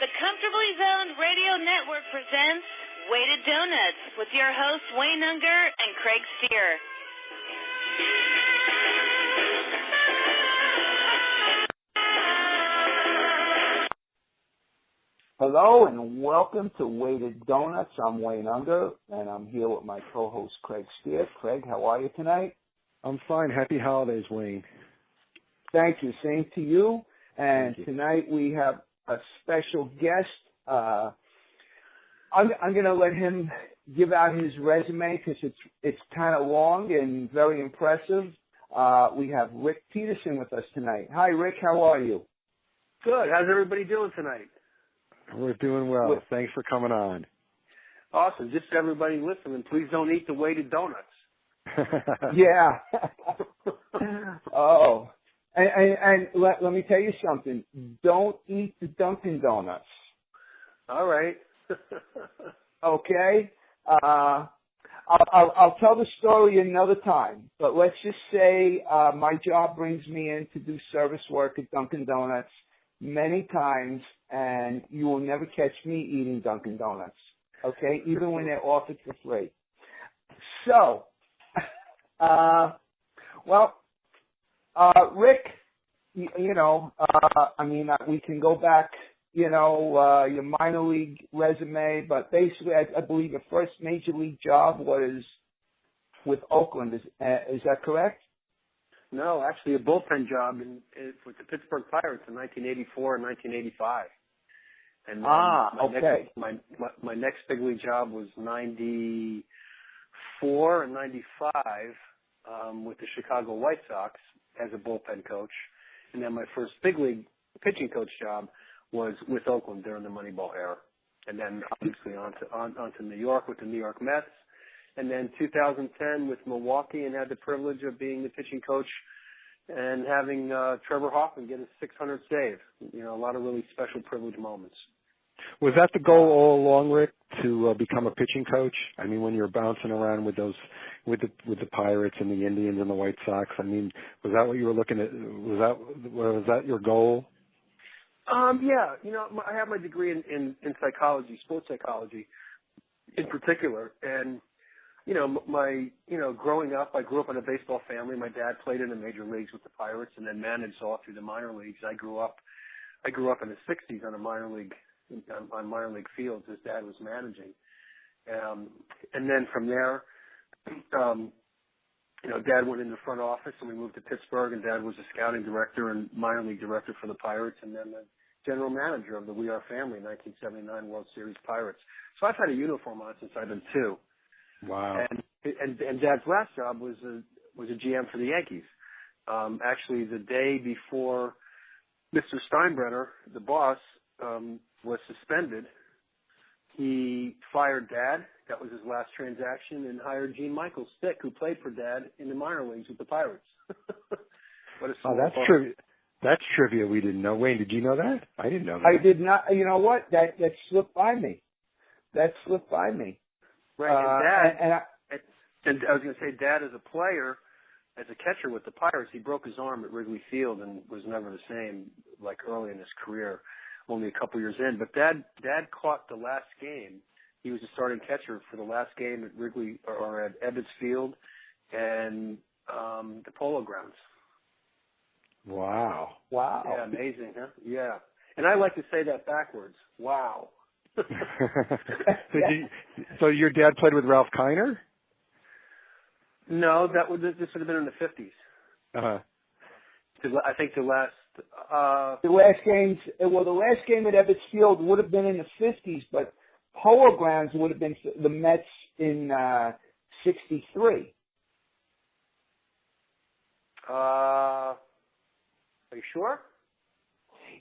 The Comfortably Zoned Radio Network presents Weighted Donuts with your hosts Wayne Unger and Craig Stier. Hello and welcome to Weighted Donuts. I'm Wayne Unger and I'm here with my co-host Craig Stier. Craig, how are you tonight? I'm fine. Happy holidays, Wayne. Thank you. Same to you. And tonight we have a special guest. I'm going to let him give out his resume because it's kind of long and very impressive. We have Rick Peterson with us tonight. Hi, Rick. How are you? Good. How's everybody doing tonight? We're doing well. Thanks for coming on. Awesome. Just everybody listening, please don't eat the weighted donuts. Yeah. Oh. And let me tell you something. Don't eat the Dunkin' Donuts. All right. Okay? I'll tell the story another time. But let's just say my job brings me in to do service work at Dunkin' Donuts many times, and you will never catch me eating Dunkin' Donuts. Okay? Even when they're offered for free. So, Rick, we can go back, your minor league resume, but basically I believe your first major league job was with Oakland. Is that correct? No, actually a bullpen job with the Pittsburgh Pirates in 1984 and 1985. And okay. My next big league job was 94 and 95 with the Chicago White Sox as a bullpen coach. And then my first big league pitching coach job was with Oakland during the Moneyball era. And then obviously on to New York with the New York Mets. And then 2010 with Milwaukee, and had the privilege of being the pitching coach and having Trevor Hoffman get his 600th save. A lot of really special privileged moments. Was that the goal all along, Rick, to become a pitching coach? I mean, when you're bouncing around with the Pirates and the Indians and the White Sox, I mean, was that what you were looking at? Was that your goal? Yeah. I have my degree in psychology, sports psychology in particular. And, growing up, I grew up in a baseball family. My dad played in the major leagues with the Pirates and then managed all through the minor leagues. I grew up in the 60s on minor league fields. His dad was managing. And then from there, Dad went in the front office and we moved to Pittsburgh, and Dad was a scouting director and minor league director for the Pirates, and then the general manager of the We Are Family 1979 World Series Pirates. So I've had a uniform on since I've been 2. Wow. And Dad's last job was a GM for the Yankees. Actually, the day before Mr. Steinbrenner, the boss, was suspended, he fired Dad. That was his last transaction, and hired Gene Michael Stick, who played for Dad in the minor leagues with the Pirates. That's trivia we didn't know. Wayne, did you know that? I didn't know that. I did not. You know what? That slipped by me. Right. And I was going to say, Dad, as a player, as a catcher with the Pirates, he broke his arm at Wrigley Field and was never the same like early in his career, only a couple years in. But Dad caught the last game. He was the starting catcher for the last game at Wrigley or at Ebbets Field and the Polo Grounds. Wow. Yeah, amazing, huh? Yeah. And I like to say that backwards. Wow. So your dad played with Ralph Kiner? No, this would have been in the 50s. Uh-huh. I think the last game at Ebbets Field would have been in the 50s, but Polo Grounds would have been the Mets in 63. Are you sure?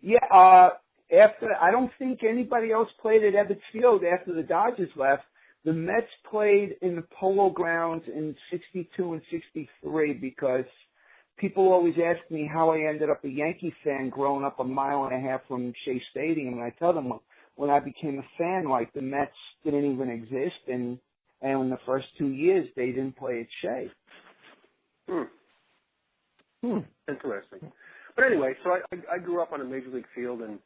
Yeah. I don't think anybody else played at Ebbets Field after the Dodgers left. The Mets played in the Polo Grounds in 62 and 63 because people always ask me how I ended up a Yankee fan growing up a mile and a half from Shea Stadium, and I tell them when I became a fan, like the Mets didn't even exist, and in the first 2 years they didn't play at Shea. Interesting. But anyway, so I grew up on a major league field, and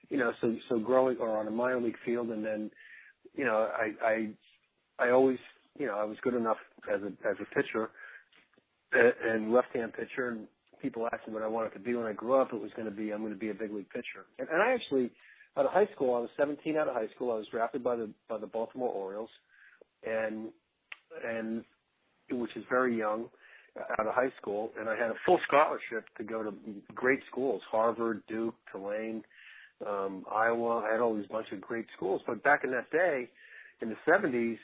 so growing or on a minor league field, and then, I always, I was good enough as a pitcher and left-hand pitcher, and people asked me what I wanted to be when I grew up. It was going to be, I'm going to be a big league pitcher. And I actually, out of high school, I was 17 out of high school. I was drafted by the Baltimore Orioles, and which is very young, out of high school, and I had a full scholarship to go to great schools, Harvard, Duke, Tulane, Iowa. I had all these bunch of great schools. But back in that day, in the 70s,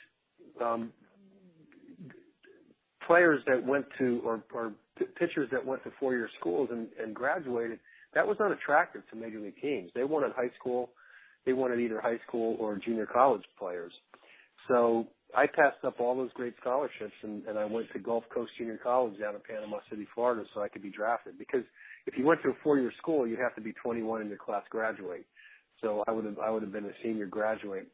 players that went to, or pitchers that went to four-year schools and graduated, that was not attractive to major league teams. They wanted high school. They wanted either high school or junior college players. So I passed up all those great scholarships, and I went to Gulf Coast Junior College down in Panama City, Florida, so I could be drafted. Because if you went to a four-year school, you have to be 21 in your class graduate. So I would have been a senior graduate,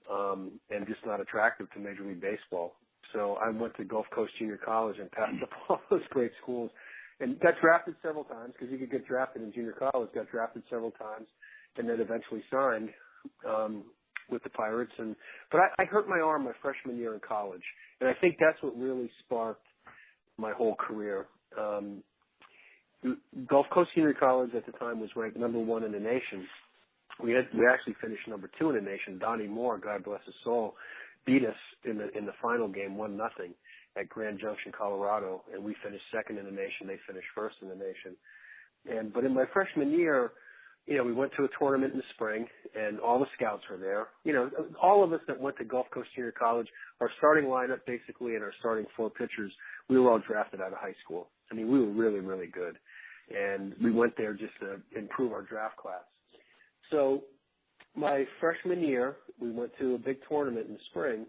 and just not attractive to Major League Baseball. So I went to Gulf Coast Junior College and passed up all those great schools, and got drafted several times because you could get drafted in junior college. Got drafted several times, and then eventually signed with the Pirates. But I hurt my arm my freshman year in college, and I think that's what really sparked my whole career. Gulf Coast Junior College at the time was ranked number 1 in the nation. We actually finished number 2 in the nation. Donnie Moore, God bless his soul, beat us in the final game 1-0 at Grand Junction, Colorado, and we finished second in the nation. They finished first in the nation. But in my freshman year, we went to a tournament in the spring, and all the scouts were there. All of us that went to Gulf Coast Junior College, our starting lineup basically and our starting 4 pitchers, we were all drafted out of high school. I mean, we were really, really good. And we went there just to improve our draft class. So my freshman year, we went to a big tournament in the spring.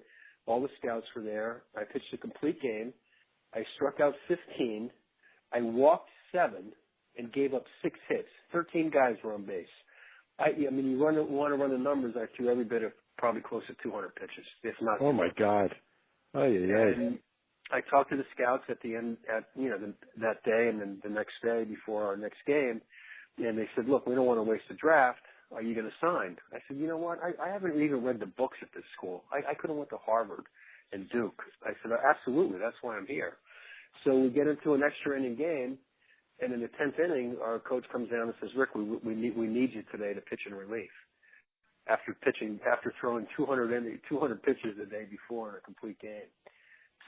All the scouts were there. I pitched a complete game. I struck out 15. I walked 7 and gave up 6 hits. 13 guys were on base. I mean, you want to run the numbers. I threw every bit of probably close to 200 pitches, if not. Oh my God! Oh yeah. And I talked to the scouts at the end, that day, and then the next day before our next game, and they said, "Look, we don't want to waste the draft. Are you going to sign?" I said, "You know what? I haven't even read the books at this school. I could have went to Harvard and Duke." I said, "Absolutely. That's why I'm here." So we get into an extra inning game, and in the 10th inning, our coach comes down and says, "Rick, we need you today to pitch in relief." After throwing 200 pitches the day before in a complete game.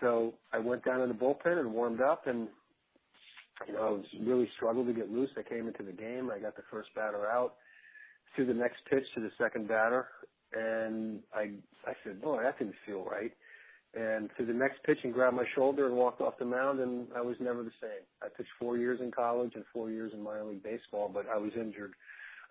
So I went down in the bullpen and warmed up, and I was really struggled to get loose. I came into the game. I got the first batter out. To the next pitch to the second batter, and I said, "Boy, that didn't feel right." And to the next pitch and grabbed my shoulder and walked off the mound, and I was never the same. I pitched 4 years in college and 4 years in minor league baseball, but I was injured.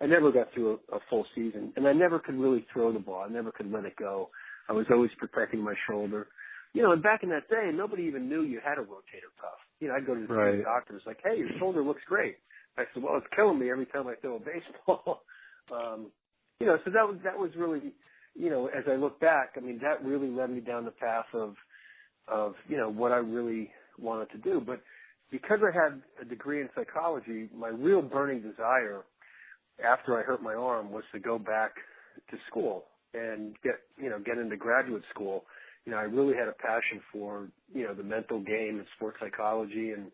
I never got through a full season, and I never could really throw the ball. I never could let it go. I was always protecting my shoulder. And back in that day, nobody even knew you had a rotator cuff. I'd go to the doctors like, "Hey, your shoulder looks great." I said, "Well, it's killing me every time I throw a baseball." So that was really, as I look back, I mean, that really led me down the path of what I really wanted to do. But because I had a degree in psychology, my real burning desire after I hurt my arm was to go back to school and get into graduate school. I really had a passion for, the mental game and sports psychology, and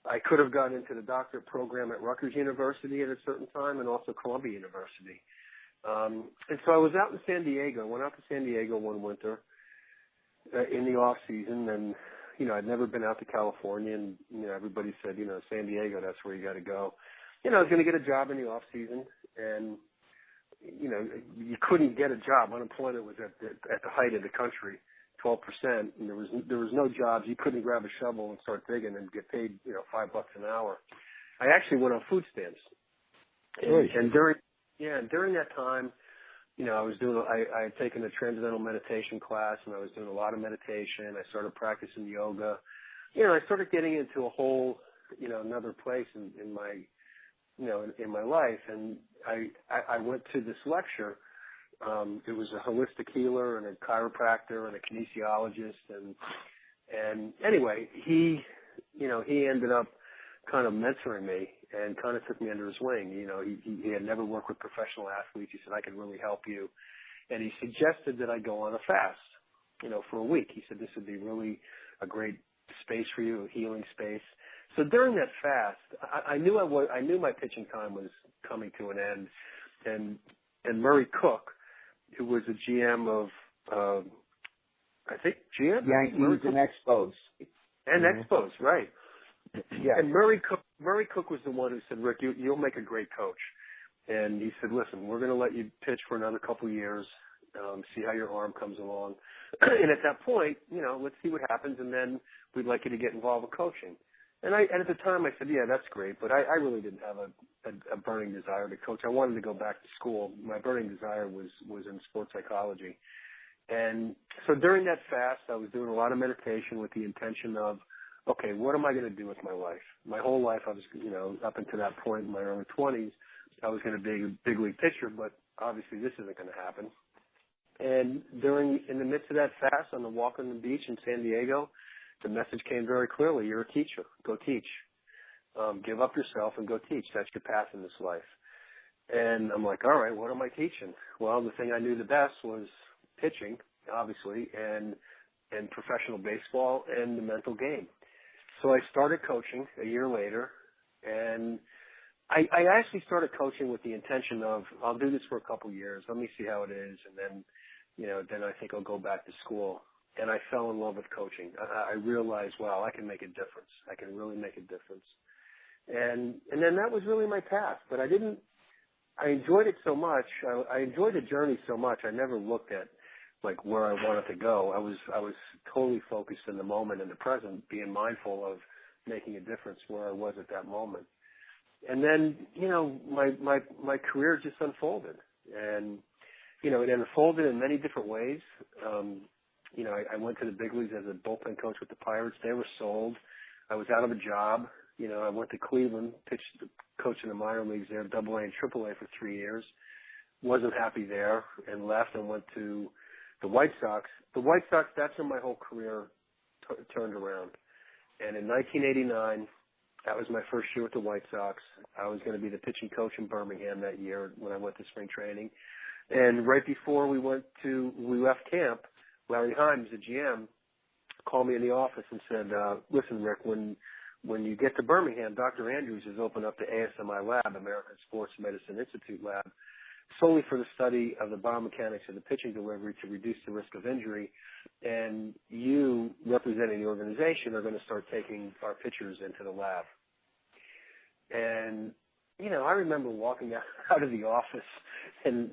I could have gone into the doctorate program at Rutgers University at a certain time and also Columbia University. And so I was out in San Diego. I went out to San Diego one winter in the off season, and I'd never been out to California, and everybody said, San Diego, that's where you got to go. I was going to get a job in the off season, and you couldn't get a job. Unemployment was at the height of the country, 12%, and there was no jobs. You couldn't grab a shovel and start digging and get paid $5 an hour. I actually went on food stamps, and during that time, I had taken a transcendental meditation class, and I was doing a lot of meditation. I started practicing yoga. I started getting into a whole another place in my in my life, and I went to this lecture. It was a holistic healer and a chiropractor and a kinesiologist, and anyway, he ended up kind of mentoring me, and kind of took me under his wing. You know, he had never worked with professional athletes. He said, I can really help you. And he suggested that I go on a fast, you know, for a week. He said this would be really a great space for you, a healing space. So during that fast, I knew my pitching time was coming to an end. And Murray Cook, who was a GM of, I think GM? Yankees and Expos. And Expos, right. Yeah. And Murray Cook was the one who said, Rick, you'll make a great coach. And he said, listen, we're going to let you pitch for another couple of years, see how your arm comes along. And at that point, you know, let's see what happens, and then we'd like you to get involved with coaching. And at the time I said, yeah, that's great, but I really didn't have a burning desire to coach. I wanted to go back to school. My burning desire was in sports psychology. And so during that fast, I was doing a lot of meditation with the intention of, okay, what am I going to do with my life? My whole life, I was, you know, up until that point in my early 20s, I was going to be a big league pitcher, but obviously this isn't going to happen. And in the midst of that fast, on the walk on the beach in San Diego, the message came very clearly: you're a teacher. Go teach. Give up yourself and go teach. That's your path in this life. And I'm like, all right, what am I teaching? Well, the thing I knew the best was pitching, obviously, and professional baseball and the mental game. So I started coaching a year later, and I actually started coaching with the intention of, I'll do this for a couple years. Let me see how it is, and then, you know, then I think I'll go back to school. And I fell in love with coaching. I realized, wow, I can make a difference. I can really make a difference. And then that was really my path. But I enjoyed it so much. I enjoyed the journey so much. I never looked at like where I wanted to go. I was totally focused in the moment, in the present, being mindful of making a difference where I was at that moment. And then, you know, my career just unfolded. And, you know, it unfolded in many different ways. You know, I went to the big leagues as a bullpen coach with the Pirates. They were sold. I was out of a job. You know, I went to Cleveland, coached in the minor leagues there, AA and AAA for 3 years. Wasn't happy there and left and went to the White Sox. The White Sox, that's when my whole career turned around. And in 1989, that was my first year with the White Sox. I was going to be the pitching coach in Birmingham that year when I went to spring training. And right before we left camp, Larry Himes, the GM, called me in the office and said, listen, Rick, when you get to Birmingham, Dr. Andrews has opened up the ASMI lab, American Sports Medicine Institute lab, solely for the study of the biomechanics of the pitching delivery to reduce the risk of injury. And you, representing the organization, are going to start taking our pitchers into the lab. And, you know, I remember walking out of the office, and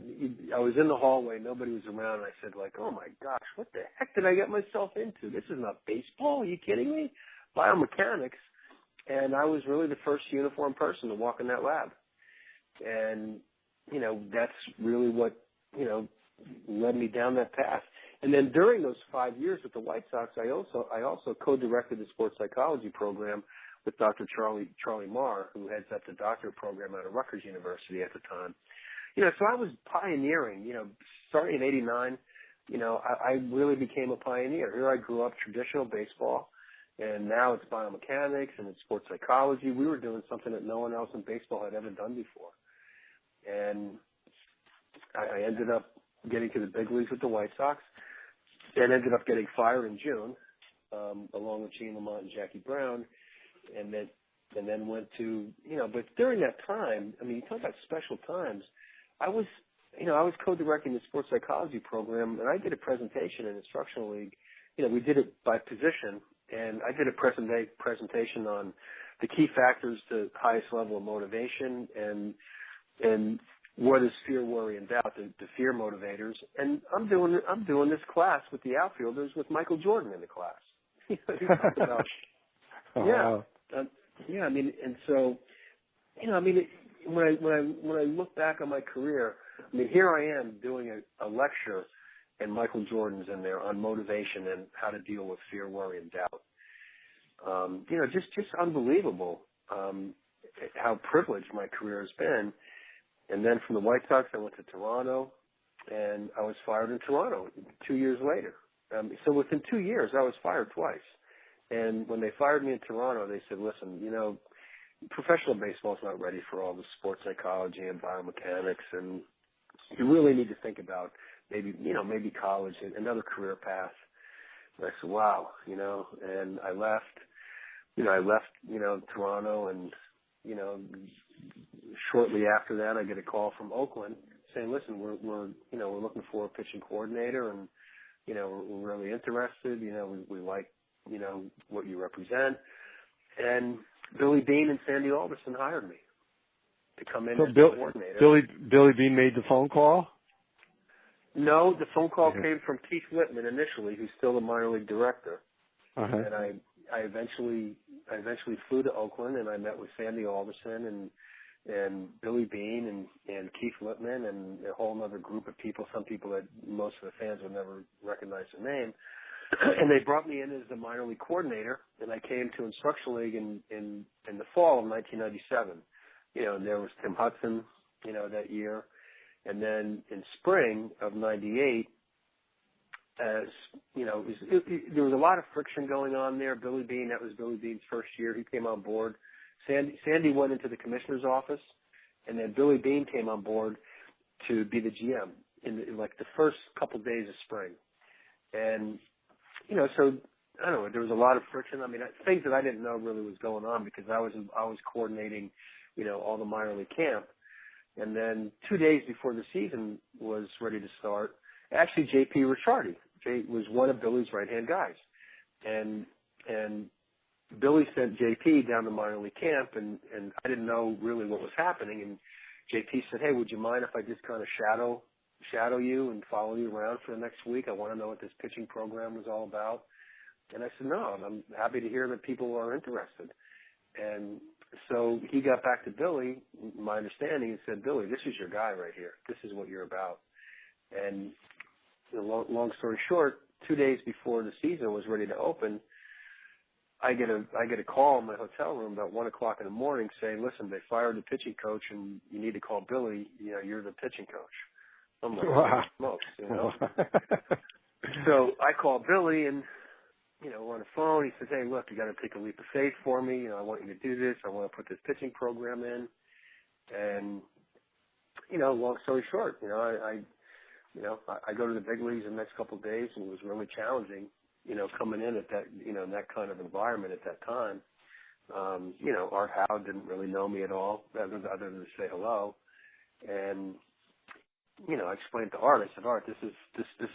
I was in the hallway. Nobody was around. And I said, like, oh, my gosh, what the heck did I get myself into? This is not baseball. Are you kidding me? Biomechanics. And I was really the first uniformed person to walk in that lab. And, you know, that's really what, you know, led me down that path. And then during those 5 years with the White Sox, I also co-directed the sports psychology program with Dr. Charlie Marr, who heads up the doctorate program out of Rutgers University at the time. You know, so I was pioneering, you know, starting in 89, you know, I really became a pioneer. Here I grew up traditional baseball, and now it's biomechanics and it's sports psychology. We were doing something that no one else in baseball had ever done before. And I ended up getting to the big leagues with the White Sox and ended up getting fired in June, along with Gene Lamont and Jackie Brown. And then went to, you know, but during that time, I mean, you talk about special times. I was co-directing the sports psychology program, and I did a presentation in Instructional League. You know, we did it by position, and I did a presentation on the key factors to highest level of motivation and what is fear, worry, and doubt, the fear motivators. And I'm doing this class with the outfielders with Michael Jordan in the class. Yeah. Yeah, I mean, and so, you know, I mean, when I look back on my career, I mean, here I am doing a lecture, and Michael Jordan's in there on motivation and how to deal with fear, worry, and doubt. You know, just unbelievable how privileged my career has been. And then from the White Sox, I went to Toronto, and I was fired in Toronto 2 years later. So within 2 years, I was fired twice. And when they fired me in Toronto, they said, listen, you know, professional baseball is not ready for all the sports psychology and biomechanics, and you really need to think about maybe college and another career path. And I said, wow, and I left Toronto, and, shortly after that I get a call from Oakland saying, listen, we're looking for a pitching coordinator, and, we're really interested, we like, what you represent. And Billy Bean and Sandy Alderson hired me to come in as the coordinator. Billy Bean made the phone call? No, the phone call came from Keith Whitman initially, who's still the minor league director. Uh-huh. And I eventually flew to Oakland, and I met with Sandy Alderson and Billy Bean and Keith Whitman and a whole other group of people, some people that most of the fans would never recognize the name. And they brought me in as the minor league coordinator, and I came to Instructional League in the fall of 1997. And there was Tim Hudson, that year. And then in spring of 98, there was a lot of friction going on there. Billy Bean, that was Billy Bean's first year. He came on board. Sandy went into the commissioner's office, and then Billy Bean came on board to be the GM in the first couple days of spring. And, so I don't know, there was a lot of friction. I mean, things that I didn't know really was going on because I was coordinating, all the minor league camp. And then 2 days before the season was ready to start, actually J.P. Ricciardi was one of Billy's right-hand guys. And Billy sent J.P. down to minor league camp, and I didn't know really what was happening. And J.P. said, hey, would you mind if I just kind of shadow you and follow you around for the next week? I want to know what this pitching program was all about. And I said, no, I'm happy to hear that people are interested. And so he got back to Billy, my understanding, and said, Billy, this is your guy right here. This is what you're about. And long story short, 2 days before the season was ready to open, I get a call in my hotel room about 1 o'clock in the morning saying, listen, they fired the pitching coach and you need to call Billy. You're the pitching coach. I'm like, wow. Smokes, So I call Billy, and we're on the phone. He says, hey, look, you got to take a leap of faith for me. I want you to do this. I want to put this pitching program in. And, long story short, I go to the big leagues in the next couple of days, and it was really challenging, coming in at that, in that kind of environment at that time. Art Howe didn't really know me at all, other than to say hello. And, I explained to Art, I said, Art, this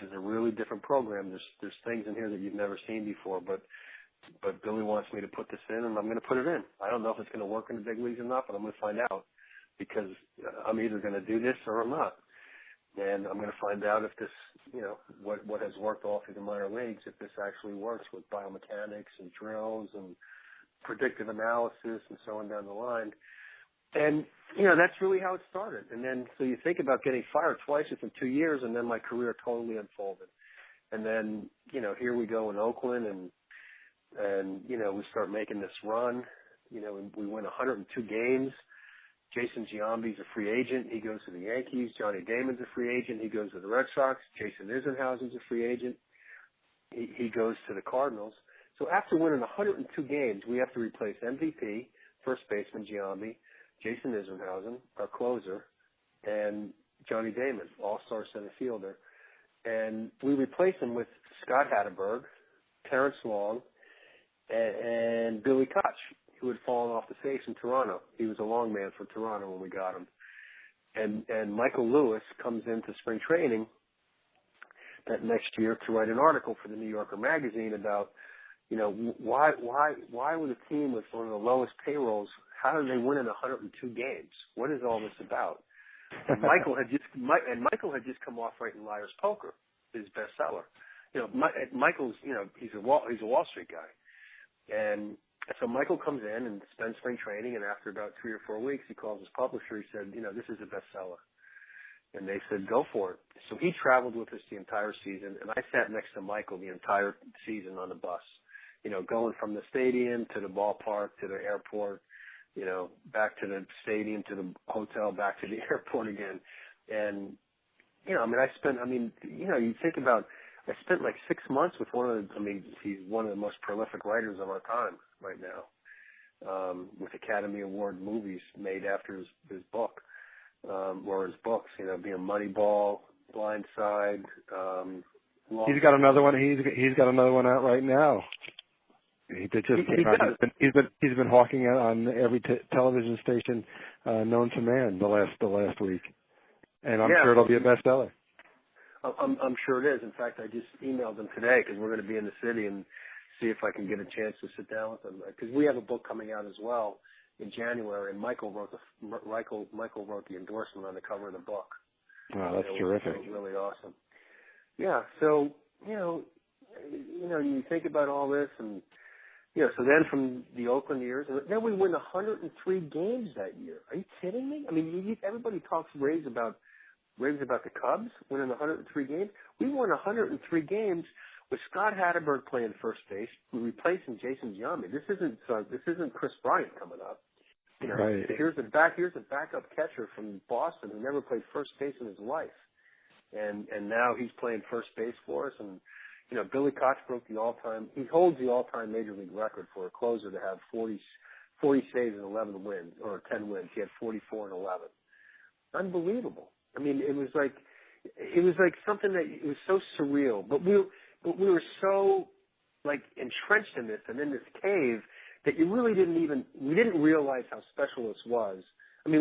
is a really different program. There's things in here that you've never seen before, but Billy wants me to put this in, and I'm going to put it in. I don't know if it's going to work in the big leagues or not, but I'm going to find out, because I'm either going to do this or I'm not. And I'm going to find out if this, what has worked all through the minor leagues, if this actually works with biomechanics and drills and predictive analysis and so on down the line. And, that's really how it started. And then, so you think about getting fired twice within 2 years, and then my career totally unfolded. And then, here we go in Oakland, and we start making this run. We win 102 games. Jason Giambi's a free agent. He goes to the Yankees. Johnny Damon's a free agent. He goes to the Red Sox. Jason Isringhausen's a free agent. He goes to the Cardinals. So after winning 102 games, we have to replace MVP, first baseman Giambi, Jason Isringhausen, our closer, and Johnny Damon, all-star center fielder. And we replace him with Scott Hatterberg, Terrence Long, and Billy Koch, who had fallen off the face in Toronto. He was a long man for Toronto when we got him. And Michael Lewis comes into spring training that next year to write an article for the New Yorker magazine about, why would a team with one of the lowest payrolls, how did they win in 102 games? What is all this about? And Michael had just come off writing Liar's Poker, his bestseller. Michael's, he's a Wall Street guy. And so Michael comes in and spends spring training, and after about 3 or 4 weeks, he calls his publisher. He said, this is a bestseller. And they said, go for it. So he traveled with us the entire season, and I sat next to Michael the entire season on the bus, going from the stadium to the ballpark to the airport, back to the stadium to the hotel, back to the airport again. And, you think about, I spent like 6 months with he's one of the most prolific writers of our time right now. with Academy Award movies made after his book, or his books, being Moneyball, Blind Side. He's got another one. He's got another one out right now. He's been hawking it on every television station known to man the last week, and I'm sure it'll be a bestseller. I'm sure it is. In fact, I just emailed them today because we're going to be in the city and see if I can get a chance to sit down with them, because we have a book coming out as well in January, and Michael wrote the endorsement on the cover of the book. Wow, that's terrific. It was really awesome. Yeah. So you think about all this, and so then from the Oakland years, and then we win 103 games that year. Are you kidding me? I mean, everybody talks raves about the Cubs winning 103 games. We won 103 games with Scott Hatterberg playing first base, replacing Jason Giambi. This isn't Chris Bryant coming up. Right. Here's a backup catcher from Boston who never played first base in his life, and now he's playing first base for us. And Billy Koch broke he holds the all-time major league record for a closer to have 40 saves and 11 wins, or 10 wins. He had 44 and 11. Unbelievable. I mean, it was like something that it was so surreal, but we were so like entrenched in this and in this cave that we didn't realize how special this was. We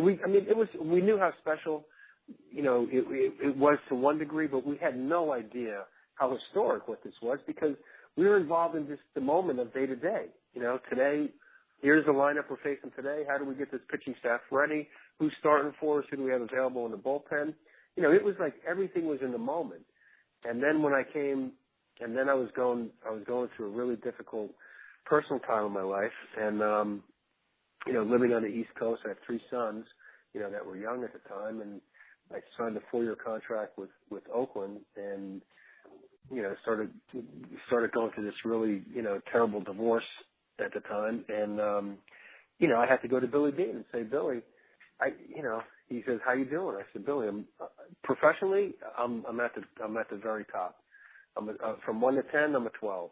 knew how special, it was to one degree, but we had no idea how historic what this was, because we were involved in just the moment of day to day. Today, here's the lineup we're facing today. How do we get this pitching staff ready? Who's starting for us? Who do we have available in the bullpen? It was like everything was in the moment. And then when I came, and then I was going through a really difficult personal time in my life, and living on the East Coast. I have 3 sons, that were young at the time, and I signed a 4-year contract with Oakland, and started going through this really terrible divorce at the time, and I had to go to Billy Beane and say, Billy, he says, how you doing? I said, Billy, professionally, I'm at the very top. From 1 to 10, I'm a 12.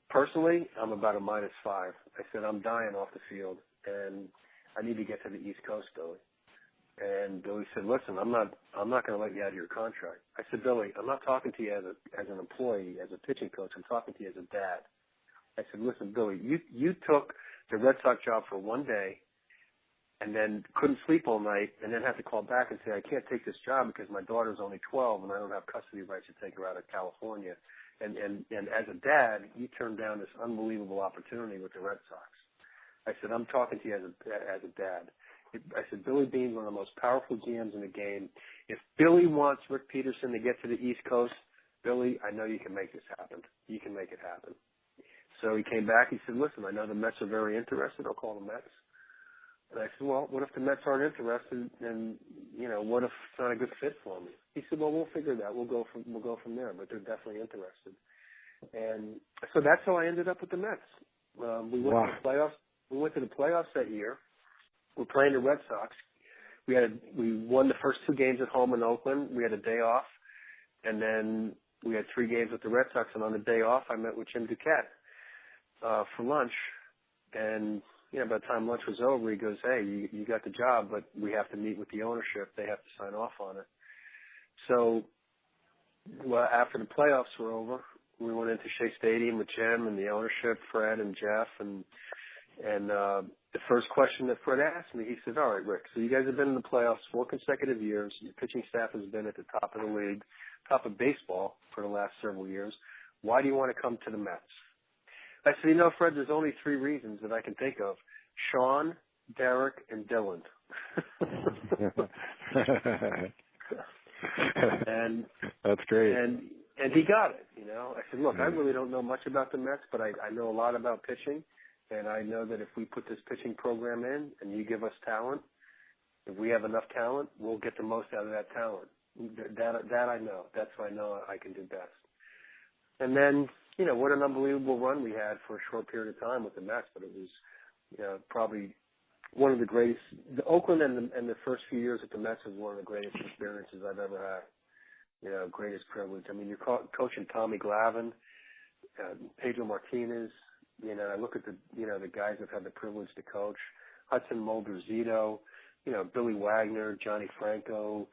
Personally, I'm about a -5. I said, I'm dying off the field, and I need to get to the East Coast, Billy. And Billy said, listen, I'm not going to let you out of your contract. I said, Billy, I'm not talking to you as an employee, as a pitching coach. I'm talking to you as a dad. I said, listen, Billy, you took the Red Sox job for 1 day, and then couldn't sleep all night, and then had to call back and say, I can't take this job because my daughter's only 12 and I don't have custody rights to take her out of California. And as a dad, you turned down this unbelievable opportunity with the Red Sox. I said, I'm talking to you as a dad. I said, Billy Beane's one of the most powerful GMs in the game. If Billy wants Rick Peterson to get to the East Coast, Billy, I know you can make this happen. You can make it happen. So he came back. He said, listen, I know the Mets are very interested. I'll call the Mets. And I said, well, what if the Mets aren't interested, and what if it's not a good fit for me? He said, well, we'll figure that. We'll go from there, but they're definitely interested. And so that's how I ended up with the Mets. We went to the playoffs. We went to the playoffs that year. We're playing the Red Sox. We won the first 2 games at home in Oakland. We had a day off, and then we had 3 games with the Red Sox. And on the day off, I met with Jim Duquette for lunch, and by the time lunch was over, he goes, hey, you got the job, but we have to meet with the ownership. They have to sign off on it. So after the playoffs were over, we went into Shea Stadium with Jim and the ownership, Fred and Jeff, and the first question that Fred asked me, he said, all right, Rick, so you guys have been in the playoffs 4 consecutive years. Your pitching staff has been at the top of the league, top of baseball for the last several years. Why do you want to come to the Mets? I said, Fred, there's only 3 reasons that I can think of: Sean, Derek, and Dylan. And that's great. And he got it. I said, look, I really don't know much about the Mets, but I know a lot about pitching, and I know that if we put this pitching program in and you give us talent, if we have enough talent, we'll get the most out of that talent. That I know. That's what I know I can do best. And then, what an unbelievable run we had for a short period of time with the Mets, but it was, probably one of the greatest. The Oakland and the first few years at the Mets was one of the greatest experiences I've ever had. Greatest privilege. I mean, you're coaching Tommy Glavine, Pedro Martinez, You know, I look at the guys I've had the privilege to coach: Hudson Mulder, Zito, Billy Wagner, Johnny Franco,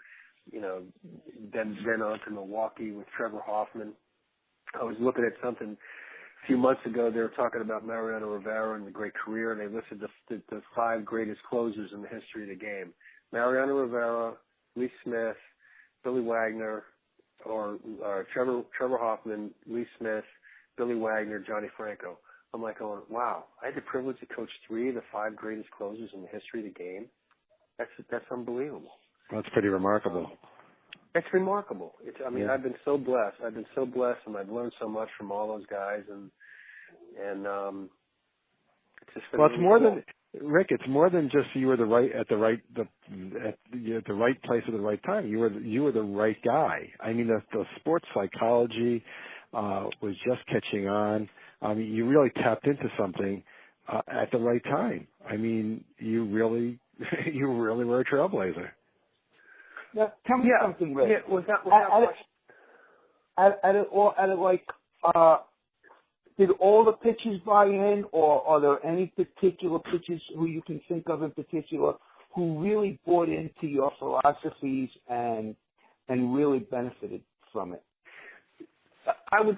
then on to Milwaukee with Trevor Hoffman. I was looking at something a few months ago. They were talking about Mariano Rivera and the great career, and they listed the 5 greatest closers in the history of the game: Mariano Rivera, Lee Smith, Billy Wagner, or Trevor Hoffman, Lee Smith, Billy Wagner, Johnny Franco. I'm like going, wow, I had the privilege to coach 3 of the 5 greatest closers in the history of the game. That's unbelievable. That's pretty remarkable. It's remarkable. I've been so blessed. And I've learned so much from all those guys, and it's just been it's more than Rick. It's more than just you were the right place at the right time. You were the right guy. I mean, the sports psychology was just catching on. I mean, you really tapped into something at the right time. I mean, you really were a trailblazer. Now, tell me something, Rick. Yeah, did all the pitchers buy in, or are there any particular pitchers who you can think of in particular who really bought into your philosophies and really benefited from it? I'm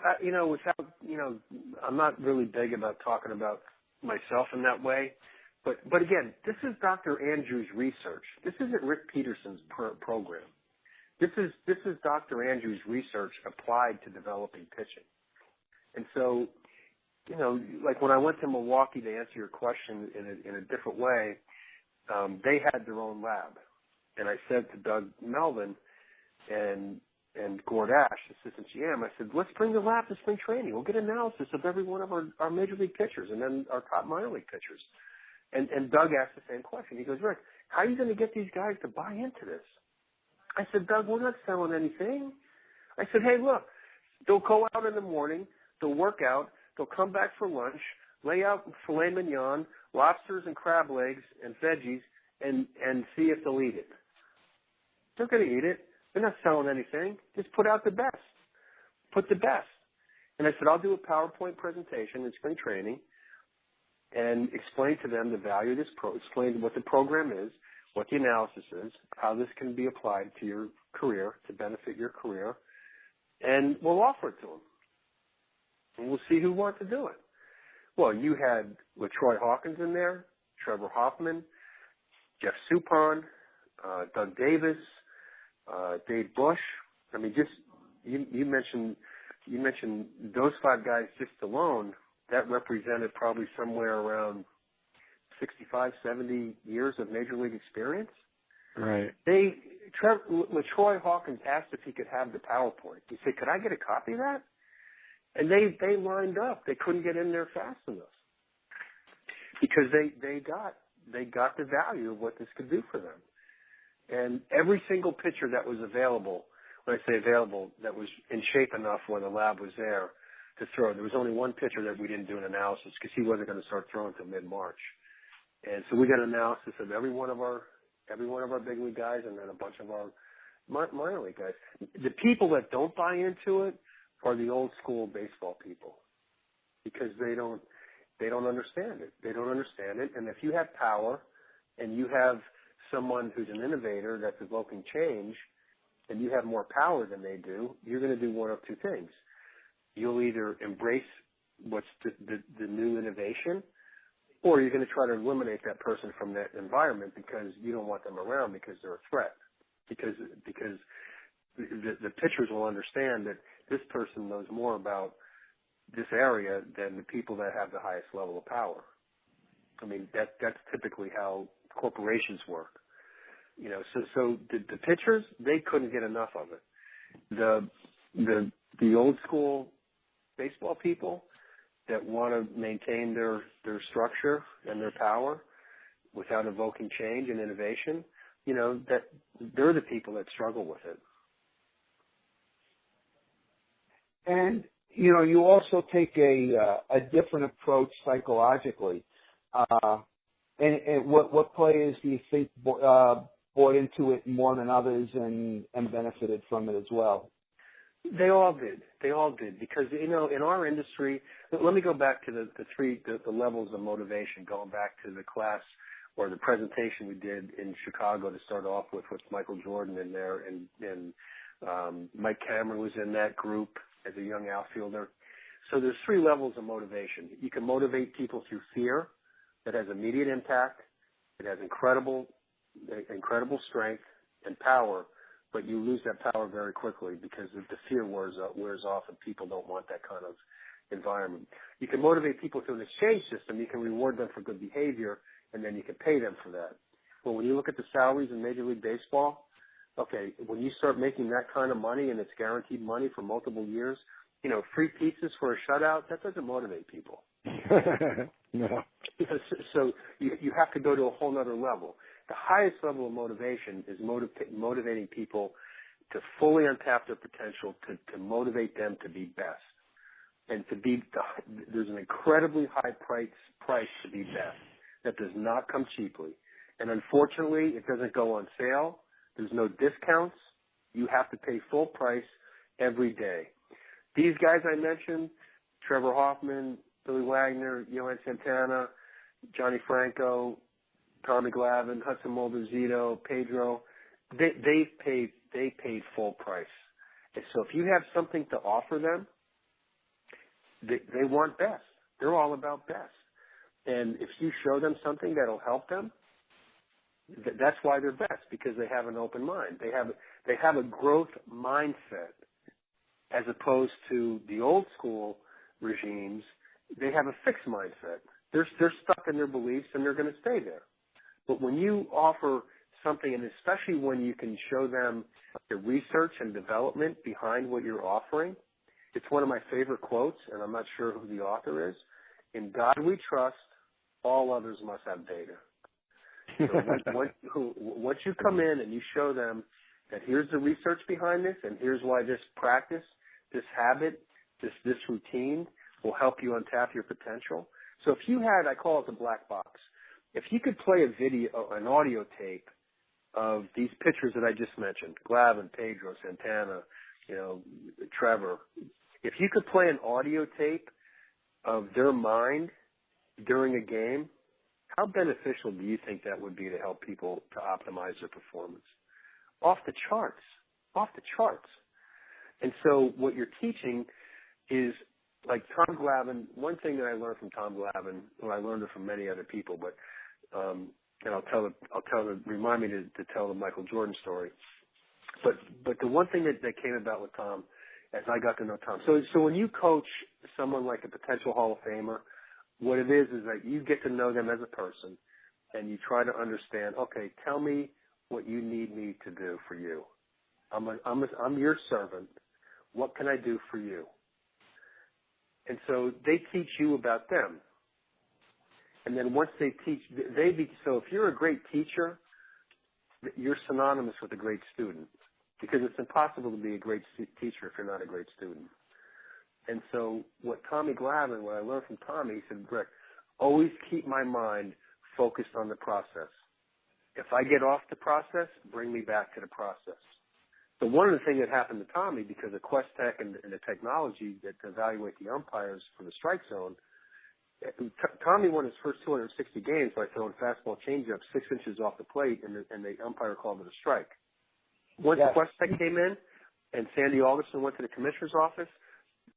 not really big about talking about myself in that way. But again, this is Dr. Andrews' research. This isn't Rick Peterson's program. This is Dr. Andrews' research applied to developing pitching. And so, like when I went to Milwaukee, to answer your question in a different way, they had their own lab. And I said to Doug Melvin and Gord Ash, assistant GM, I said, let's bring the lab to spring training. We'll get analysis of every one of our major league pitchers and then our top minor league pitchers. And Doug asked the same question. He goes, Rick, how are you going to get these guys to buy into this? I said, Doug, we're not selling anything. I said, hey, look, they'll go out in the morning, they'll work out, they'll come back for lunch, lay out filet mignon, lobsters and crab legs and veggies, and see if they'll eat it. They're going to eat it. They're not selling anything. Just put out the best. Put the best. And I said, I'll do a PowerPoint presentation in spring training and explain to them the value of this explain what the program is, what the analysis is, how this can be applied to your career, to benefit your career, and we'll offer it to them. And we'll see who wants to do it. Well, you had LaTroy Hawkins in there, Trevor Hoffman, Jeff Suppan, Doug Davis, Dave Bush. I mean, just you mentioned those 5 guys just alone. That represented probably somewhere around 65, 70 years of major league experience. Right. LaTroy Hawkins asked if he could have the PowerPoint. He said, could I get a copy of that? And they lined up. They couldn't get in there fast enough because they got the value of what this could do for them. And every single pitcher that was available, when I say available, that was in shape enough when the lab was there to throw. There was only one pitcher that we didn't do an analysis because he wasn't going to start throwing until mid-March. And so we got an analysis of every one of our big league guys and then a bunch of our minor league guys. The people that don't buy into it are the old school baseball people because they don't understand it. They don't understand it. And if you have power and you have someone who's an innovator that's evoking change and you have more power than they do, you're going to do one of 2 things. You'll either embrace what's the new innovation, or you're going to try to eliminate that person from that environment because you don't want them around because they're a threat. Because the pitchers will understand that this person knows more about this area than the people that have the highest level of power. I mean, that's typically how corporations work. So the pitchers, they couldn't get enough of it. The old school baseball people that want to maintain their structure and their power without evoking change and innovation, that they're the people that struggle with it. And you also take a different approach psychologically. And what players do you think bought into it more than others and benefited from it as well? They all did. They all did. Because, in our industry, let me go back to the levels of motivation, going back to the class or the presentation we did in Chicago to start off with Michael Jordan in there, and Mike Cameron was in that group as a young outfielder. So there's 3 levels of motivation. You can motivate people through fear that has immediate impact. It has incredible strength and power, but you lose that power very quickly because the fear wears off and people don't want that kind of environment. You can motivate people through an exchange system. You can reward them for good behavior, and then you can pay them for that. Well, when you look at the salaries in Major League Baseball, okay, when you start making that kind of money and it's guaranteed money for multiple years, free pizzas for a shutout, that doesn't motivate people. No. So you have to go to a whole other level. The highest level of motivation is motivating people to fully untap their potential, to motivate them to be best. And there's an incredibly high price to be best that does not come cheaply. And unfortunately, it doesn't go on sale. There's no discounts. You have to pay full price every day. These guys I mentioned, Trevor Hoffman, Billy Wagner, Yohan Santana, Johnny Franco, Tommy Glavine, Hudson Mulder, Zito, Pedro, they paid full price. And so if you have something to offer them, they want best. They're all about best. And if you show them something that'll help them, that's why they're best, because they have an open mind. They have a growth mindset, as opposed to the old school regimes. They have a fixed mindset. They're stuck in their beliefs, and they're going to stay there. But when you offer something, and especially when you can show them the research and development behind what you're offering, it's one of my favorite quotes, and I'm not sure who the author is. In God we trust, all others must have data. So once you come in and you show them that here's the research behind this, and here's why this practice, this habit, this routine will help you untap your potential. So if you had, I call it the black box, if you could play an audio tape of these pitchers that I just mentioned, Glavine, Pedro, Santana, Trevor, if you could play an audio tape of their mind during a game, how beneficial do you think that would be to help people to optimize their performance? Off the charts. And so what you're teaching is, like Tom Glavine, one thing that I learned from Tom Glavine, well, I learned it from many other people, but and remind me to tell the Michael Jordan story. But the one thing that came about with Tom, as I got to know Tom, so when you coach someone like a potential Hall of Famer, what it is that you get to know them as a person, and you try to understand, okay, tell me what you need me to do for you. I'm your servant. What can I do for you? And so they teach you about them. And then once they teach, so if you're a great teacher, you're synonymous with a great student, because it's impossible to be a great teacher if you're not a great student. And so what I learned from Tommy, he said, Rick, always keep my mind focused on the process. If I get off the process, bring me back to the process. So one of the things that happened to Tommy, because of Quest Tech and the technology that evaluate the umpires for the strike zone, Tommy won his first 260 games by throwing fastball changeup 6 inches off the plate, and the umpire called it a strike. Once Quest Tech came in, and Sandy Alderson went to the commissioner's office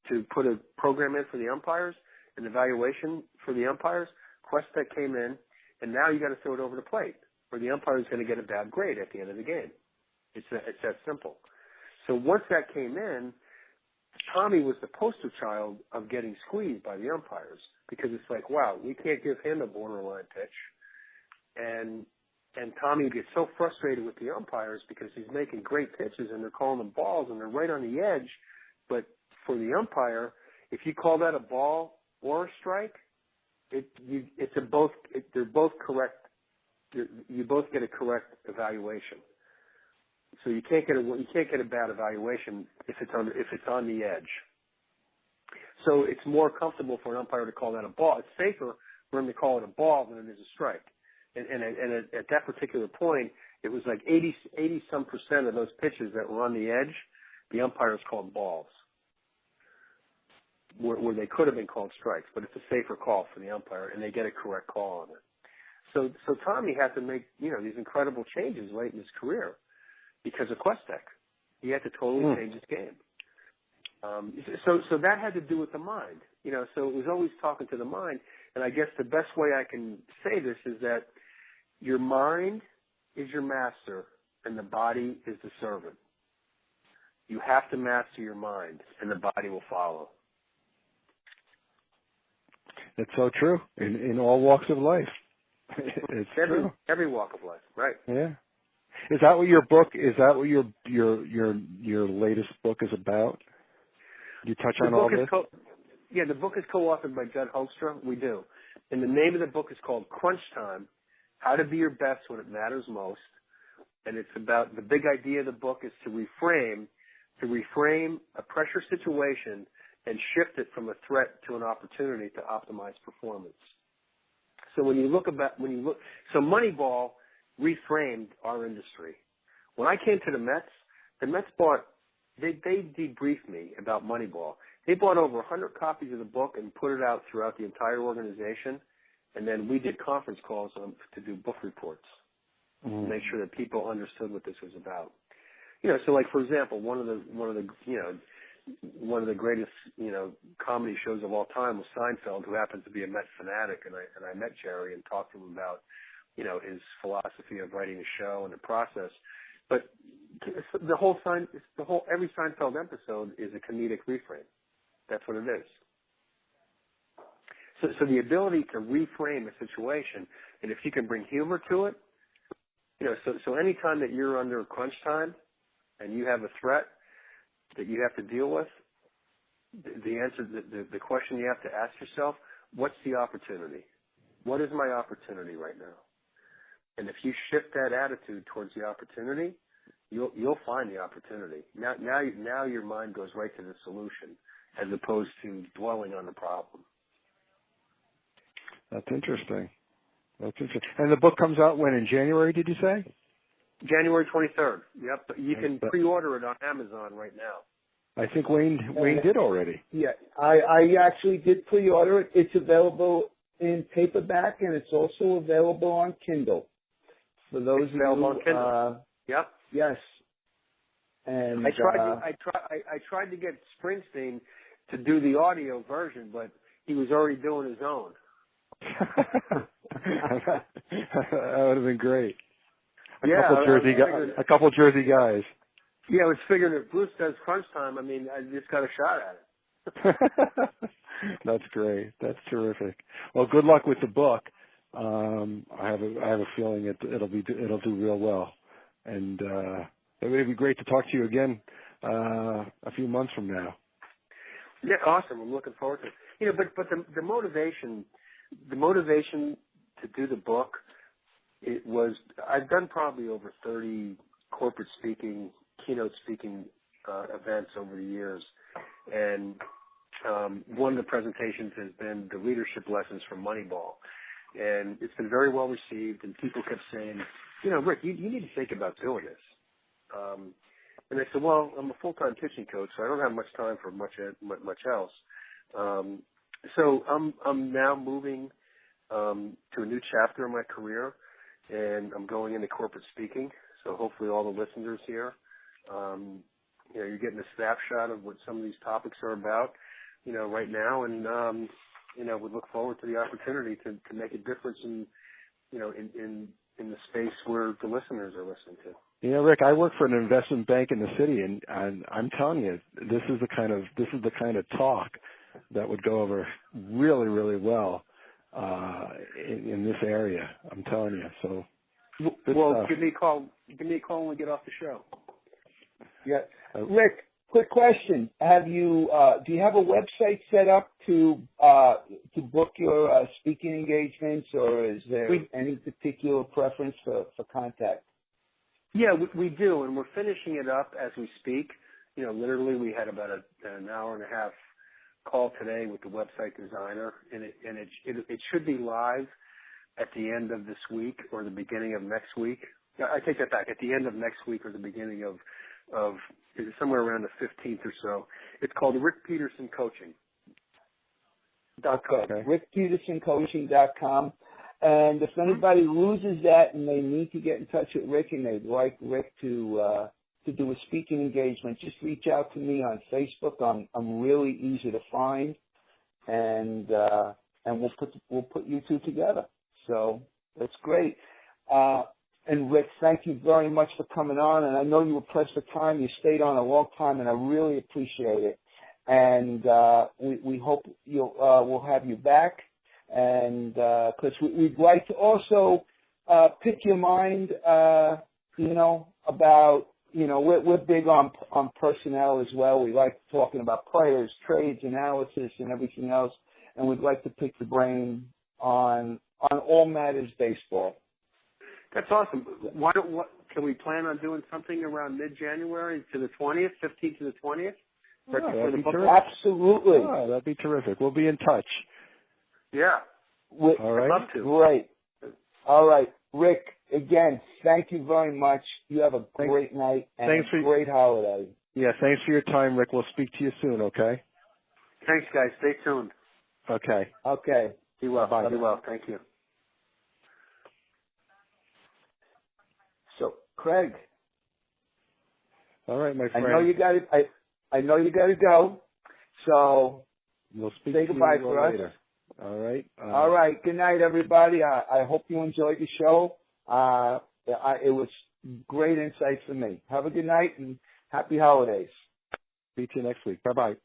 to put a program in for the umpires, an evaluation for the umpires, Quest Tech came in, and now you got to throw it over the plate, or the umpire is going to get a bad grade at the end of the game. It's that simple. So once that came in, Tommy was the poster child of getting squeezed by the umpires, because it's like, wow, we can't give him a borderline pitch. And Tommy gets so frustrated with the umpires because he's making great pitches and they're calling them balls and they're right on the edge. But for the umpire, if you call that a ball or a strike, they're both correct. You both get a correct evaluation. So you can't get a bad evaluation if it's on the edge. So it's more comfortable for an umpire to call that a ball. It's safer for him to call it a ball than it is a strike. And at that particular point, it was like 80% of those pitches that were on the edge the umpires called balls, where they could have been called strikes, but it's a safer call for the umpire, and they get a correct call on it. So Tommy had to make, these incredible changes late in his career because of Questek. He had to totally change his game. So that had to do with the mind, so it was always talking to the mind. And I guess the best way I can say this is that your mind is your master and the body is the servant. You have to master your mind and the body will follow. It's so true in all walks of life. It's true. Every walk of life, right? Yeah. Is that what your book? Is that what your latest book is about? You touch on all this? The book is co-authored by Judd Hoekstra. We do. And the name of the book is called Crunch Time, How to Be Your Best When It Matters Most. And it's about, the big idea of the book is to reframe a pressure situation and shift it from a threat to an opportunity to optimize performance. So so Moneyball reframed our industry. When I came to the Mets they debriefed me about Moneyball. They bought over 100 copies of the book and put it out throughout the entire organization, and then we did conference calls to do book reports to make sure that people understood what this was about. So like for example, one of the greatest comedy shows of all time was Seinfeld, who happens to be a Met fanatic, and I met Jerry and talked to him about his philosophy of writing a show and the process. But every Seinfeld episode is a comedic reframe. That's what it is. So the ability to reframe a situation, and if you can bring humor to it, so anytime that you're under crunch time and you have a threat that you have to deal with, the question you have to ask yourself, what's the opportunity? What is my opportunity right now? And if you shift that attitude towards the opportunity, you'll find the opportunity. Now your mind goes right to the solution as opposed to dwelling on the problem. That's interesting. And the book comes out when, in January, did you say? January 23rd. Yep. You can pre-order it on Amazon right now. I think Wayne did already. Yeah, I actually did pre-order it. It's available in paperback, and it's also available on Kindle. For those available on Kindle. Yep. Yes. And I tried to get Springsteen to do the audio version, but he was already doing his own. That would have been great. A couple Jersey guys. Yeah, I was figuring if Bruce does crunch time, I just got a shot at it. That's great. That's terrific. Well, good luck with the book. I have a feeling it'll do real well, and it would be great to talk to you again a few months from now. Yeah, awesome. I'm looking forward to it. But the motivation to do the book, I've done probably over 30 corporate speaking, keynote speaking events over the years, and one of the presentations has been the leadership lessons from Moneyball, and it's been very well received. And people kept saying, Rick, you need to think about doing this. And I said, well, I'm a full-time pitching coach, so I don't have much time for much else. So I'm now moving to a new chapter in my career, and I'm going into corporate speaking. So hopefully all the listeners here, you're getting a snapshot of what some of these topics are about, right now, and we look forward to the opportunity to make a difference in the space where the listeners are listening to. Rick, I work for an investment bank in the city, and I'm telling you, this is the kind of talk that would go over really, really well in this area. I'm telling you. So, well, give me a call when we get off the show. Yeah, Rick. Quick question: do you have a website set up to book your speaking engagements, or is there any particular preference for contact? Yeah, we do, and we're finishing it up as we speak. Literally, we had about an hour and a half call today with the website designer, and it should be live at the end of this week or the beginning of next week. I take that back. At the end of next week or the beginning of of somewhere around the 15th or so. It's called Rick Peterson Coaching. Okay. RickPetersonCoaching.com. And if anybody loses that and they need to get in touch with Rick and they'd like Rick to do a speaking engagement, just reach out to me on Facebook. I'm really easy to find, and we'll put you two together. So that's great. And Rick, thank you very much for coming on. And I know you were pressed for time. You stayed on a long time, and I really appreciate it. And we hope we'll have you back. And because we'd like to also pick your mind, about, we're big on personnel as well. We like talking about players, trades, analysis, and everything else. And we'd like to pick your brain on all matters baseball. That's awesome. Can we plan on doing something around mid-January to the 20th, 15th to the 20th? That'd be terrific. Absolutely. Oh, that'd be terrific. We'll be in touch. Yeah. All right. I'd love to. Great. All right. Rick, again, thank you very much. You have a great night and a great holiday. Yeah, thanks for your time, Rick. We'll speak to you soon, okay? Thanks, guys. Stay tuned. Okay. Okay. Be well. Bye. Be well. Thank you. So, Craig. All right, my friend. I know you got to go. So, we'll speak say to goodbye you for later. us. All right. All right. Good night, everybody. I hope you enjoyed the show. It was great insight for me. Have a good night and happy holidays. Speak to you next week. Bye-bye.